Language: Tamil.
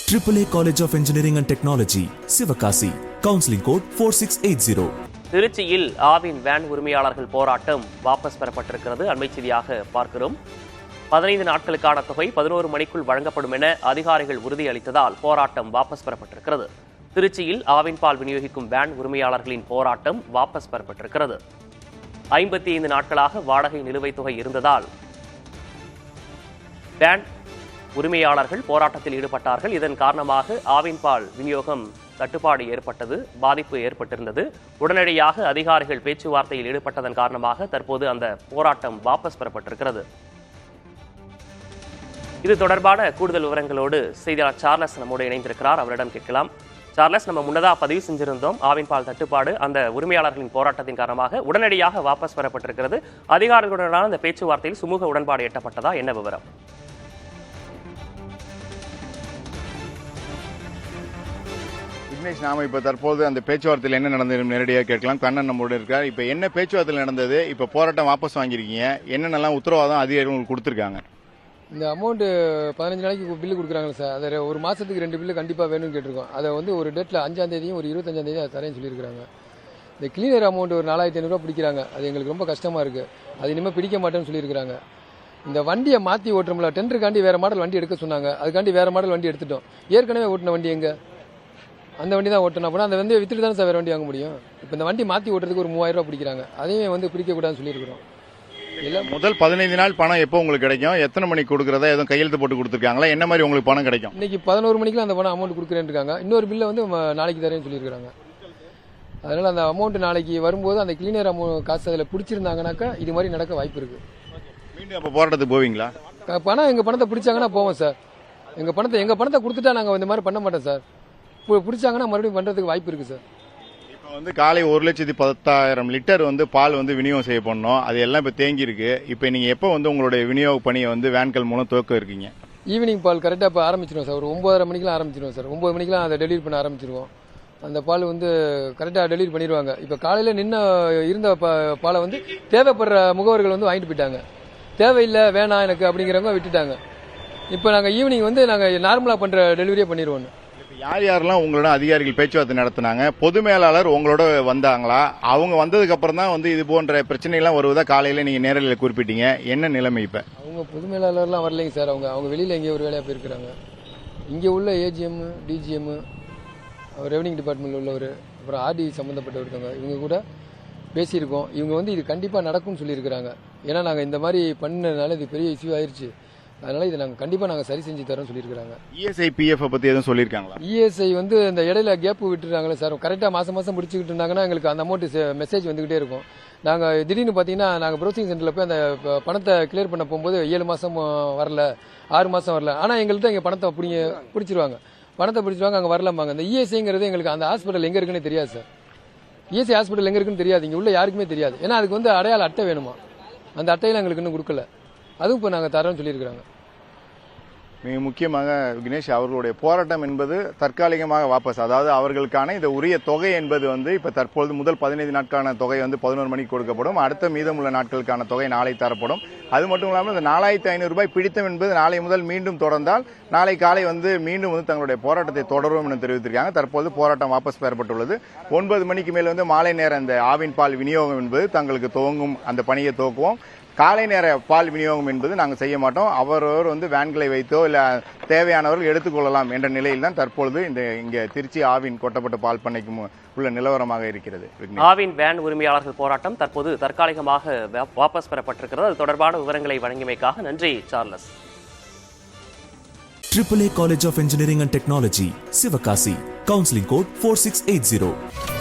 AAA College of Engineering and Technology, Sivakasi. Counseling code 4680. திருச்சியில் ஆவின் வேன் உரிமையாளர்கள் போராட்டம் வாபஸ் பெறப்பட்டிருக்கிறது. அண்மை செய்தியாக பார்க்கிறோம். 15 நாட்களுக்கான தொகை 11 மணிக்குள் வழங்கப்படும் என அதிகாரிகள் உறுதியளித்ததால் போராட்டம் வாபஸ் பெறப்பட்டிருக்கிறது. திருச்சியில் ஆவின் பால் விநியோகிக்கும் வேன் உரிமையாளர்களின் போராட்டம் வாபஸ் பெறப்பட்டிருக்கிறது. 55 நாட்களாக வாடகை நிலுவைத் தொகை இருந்ததால் வேன் உரிமையாளர்கள் போராட்டத்தில் ஈடுபட்டார்கள். இதன் காரணமாக ஆவின் பால் விநியோகம் தட்டுப்பாடு ஏற்பட்டது, பாதிப்பு ஏற்பட்டிருந்தது. உடனடியாக அதிகாரிகள் பேச்சுவார்த்தையில் ஈடுபட்டதன் காரணமாக தற்போது அந்த போராட்டம் வாபஸ் பெறப்பட்டிருக்கிறது. இது தொடர்பான கூடுதல் விவரங்களோடு செய்தியாளர் சார்லஸ் நம்மோடு இணைந்திருக்கிறார். அவரிடம் கேட்கலாம். சார்லஸ், நம்ம முன்னதாக பதிவு செஞ்சிருந்தோம், ஆவின் பால் தட்டுப்பாடு அந்த உரிமையாளர்களின் போராட்டத்தின் காரணமாக உடனடியாக வாபஸ் பெறப்பட்டிருக்கிறது. அதிகாரிகளுடனான அந்த பேச்சுவார்த்தையில் சுமூக உடன்பாடு எட்டப்பட்டதா? என்ன விவரம்? விக்னேஷ், நாம இப்ப தற்போது அந்த பேச்சுவார்த்தையில் என்ன நடந்தது நேரடியாக கேட்கலாம். கண்ணன் நம்மளோட இருக்கார். இப்ப என்ன பேச்சுவார்த்தையில் நடந்தது? இப்ப போராட்டம் வாபஸ் வாங்கியிருக்கீங்க, என்னென்னலாம் உத்தரவாதம் அதிகாரிகள் உங்களுக்கு கொடுத்துருக்காங்க? இந்த அமௌண்ட் 15 நாளைக்கு பில்லு கொடுக்குறாங்களே சார், அதை ஒரு மாசத்துக்கு 2 பில்லு கண்டிப்பா வேணும்னு கேட்டிருக்கோம். அதை வந்து ஒரு டேட்ல 5ஆம் தேதியும் ஒரு 25ஆம் தேதியும் அதை தரேன்னு சொல்லியிருக்காங்க. இந்த கிளீனர் அமௌண்ட் ஒரு 4500 ரூபா பிடிக்கிறாங்க. அது எங்களுக்கு ரொம்ப கஷ்டமா இருக்கு. அது இனிமேல் பிடிக்க மாட்டேன்னு சொல்லியிருக்காங்க. இந்த வண்டியை மாற்றி ஓட்டுறோம்ல, டெண்டருக்காண்டி வேற மாடல் வண்டி எடுக்க சொன்னாங்க. அதுக்காண்டி வேற மாடல் வண்டி எடுத்துட்டோம். ஏற்கனவே ஓட்டின வண்டி எங்க? அந்த வண்டி தான் ஓட்டணும். அப்படின்னா அந்த வண்டியை வித்துட்டு தானே சார் வேற வண்டி வாங்க முடியும். இப்போ இந்த வண்டி மாற்றி ஓட்டுறதுக்கு ஒரு 3000 ரூபா பிடிக்கிறாங்க. அதையும் வந்து பிடிக்கக்கூடாதுன்னு சொல்லியிருக்கிறோம். முதல் 15 நாள் பணம் எப்போ உங்களுக்கு கிடைக்கும்? எத்தனை மணிக்கு கொடுக்குறதா? எதுவும் கையெழுத்து போட்டு கொடுத்துருக்காங்களா? என்ன மாதிரி உங்களுக்கு பணம் கிடைக்கும்? இன்னைக்கு 11 மணிக்கு அந்த பணம் அமௌண்ட் கொடுக்குறேன்னு இருக்காங்க. இன்னொரு பில்லை வந்து நாளைக்கு தரேன்னு சொல்லியிருக்காங்க. அதனால அந்த அமௌண்ட் நாளைக்கு வரும்போது அந்த கிளீனர் அமௌண்ட் காசு அதில் பிடிச்சிருந்தாங்கனாக்கா இது மாதிரி நடக்க வாய்ப்பு இருக்கு. மீண்டும் அப்போ போராட்டத்துக்கு போவீங்களா? பணம் எங்க பணத்தை பிடிச்சாங்கன்னா போவோம் சார். எங்க பணத்தை கொடுத்துட்டா நாங்கள் இந்த மாதிரி பண்ண மாட்டோம் சார். பிடிச்சாங்கன்னா மறுபடியும் பண்றதுக்கு வாய்ப்பு இருக்கு சார். இப்போ வந்து காலை 1,10,000 லிட்டர் வந்து பால் வந்து விநியோகம் செய்யப்படணும். அது எல்லாம் இப்போ தேங்கி இருக்கு. இப்போ நீங்க எப்போ வந்து உங்களுடைய விநியோக பணியை வந்து வேன்கள் மூலம் துவக்க இருக்கீங்க? ஈவினிங் பால் கரெக்டாக இப்போ ஆரம்பிச்சிருவோம் சார். ஒரு 9:30 மணிக்கெலாம் ஆரம்பிச்சிருவோம் சார். 9 மணிக்கெலாம் அதை டெலிவரி பண்ண ஆரம்பிச்சிருவோம். அந்த பால் வந்து கரெக்டாக டெலிவரி பண்ணிடுவாங்க. இப்போ காலையில் இருந்த பாலை வந்து தேவைப்படுற முகவர்கள் வந்து வாங்கிட்டு போயிட்டாங்க. தேவையில்லை, வேணாம் எனக்கு அப்படிங்கிறவங்க விட்டுட்டாங்க. இப்போ நாங்கள் ஈவினிங் வந்து நாங்கள் நார்மலாக பண்ணுற டெலிவரியே பண்ணிடுவோம். யார் யாரெல்லாம் உங்களோட அதிகாரிகள் பேச்சுவார்த்தை நடத்தினாங்க? பொது மேலாளர் உங்களோட வந்தாங்களா? அவங்க வந்ததுக்கு அப்புறம் தான் வந்து இது போன்ற பிரச்சனைலாம் வருவதா காலையில நீங்க நேரலையில் குறிப்பிட்டீங்க. என்ன நிலைமை இப்ப? அவங்க பொது மேலாளர்லாம் வரலைங்க சார். அவங்க வெளியில எங்கேயோ ஒரு வேலையா போயிருக்கிறாங்க. இங்க உள்ள ஏஜிஎம், டிஜிஎம், ரெவன்யூ டிபார்ட்மெண்ட்ல உள்ளவர், அப்புறம் ஆர்டி சம்பந்தப்பட்டவருக்காங்க. இவங்க கூட பேசியிருக்கோம். இவங்க வந்து இது கண்டிப்பா நடக்கும்னு சொல்லியிருக்கிறாங்க. ஏன்னா நாங்க இந்த மாதிரி பண்ணனால இது பெரிய இஷ்யூ ஆயிருச்சு. அதனால இதை நாங்கள் கண்டிப்பாக சரி செஞ்சு தரோம்னு சொல்லியிருக்காங்க. இஎஸ்ஐ பிஎஃப் பற்றி எதுவும் சொல்லியிருக்காங்களா? இஎஸ்ஐ வந்து இந்த இடையில கேப் விட்டுருக்காங்களே சார். கரெக்டாக மாதம் முடிச்சுக்கிட்டு இருந்தாங்கன்னா எங்களுக்கு அந்த அமௌண்ட் மெசேஜ் வந்துகிட்டே இருக்கும். நாங்கள் திடீர்னு பார்த்தீங்கன்னா நாங்கள் ப்ரௌசிங் சென்டரில் போய் அந்த பணத்தை கிளியர் பண்ண போகும்போது 7 மாதம் வரல, 6 மாதம் வரல. ஆனால் எங்கள்கிட்ட இங்கே பணத்தை பிடிச்சிருவாங்க. அங்கே வரலாமாங்க. அந்த இஎஸ்ஐங்கிறது எங்களுக்கு அந்த ஹாஸ்பிட்டல் எங்கே இருக்குன்னு தெரியாது சார். இஎஸ்ஐ ஹாஸ்பிட்டல் எங்கே இருக்குன்னு தெரியாது. இங்கே உள்ள யாருக்குமே தெரியாது. ஏன்னா அதுக்கு வந்து அடையாள அட்டை வேணுமா. அந்த அட்டையில் எங்களுக்கு இன்னும் கொடுக்கல. அதுவும் இப்போ நாங்கள் தரோம்னு சொல்லியிருக்கிறாங்க. மிக முக்கியமாக விக்னேஷ், அவர்களுடைய போராட்டம் என்பது தற்காலிகமாக வாபஸ், அதாவது அவர்களுக்கான இந்த உரிய தொகை என்பது வந்து இப்ப தற்போது முதல் 15 நாட்களுக்கான தொகை வந்து 11 மணிக்கு கொடுக்கப்படும். அடுத்த மீதமுள்ள நாட்களுக்கான தொகை நாளை தரப்படும். அது மட்டும் இல்லாமல் இந்த 4500 ரூபாய் பிடித்தம் என்பது நாளை முதல் மீண்டும் தொடர்ந்தால் நாளை காலை வந்து மீண்டும் வந்து தங்களுடைய போராட்டத்தை தொடரும் என தெரிவித்திருக்காங்க. தற்போது போராட்டம் வாபஸ் பெறப்பட்டுள்ளது. 9 மணிக்கு மேல் வந்து மாலை நேரம் இந்த ஆவின் பால் விநியோகம் என்பது தங்களுக்கு துவங்கும். அந்த பணியை துவக்குவோம். காலை நேர பால் விநியோகம் என்பது நாங்கள் செய்ய மாட்டோம். அவரவர் வந்து வேன்களை வைத்தோ இல்ல தேவையானவர்கள் எடுத்துக்கொள்ளலாம் என்ற நிலையில் தான் தற்பொழுது இங்க திருச்சி ஆவின் கொட்டப்பட்ட பால் பண்ணைக்கு உள்ள நிலவரமாக இருக்கிறது. ஆவின் வேன் உரிமையாளர்கள் போராட்டம் தற்போது தற்காலிகமாக வாபஸ் பெறப்பட்டிருக்கிறது. அது தொடர்பான விவரங்களை வழங்கியமைக்காக நன்றி Charles. AAA College of Engineering and Technology, Sivakasi. Counseling code 4680.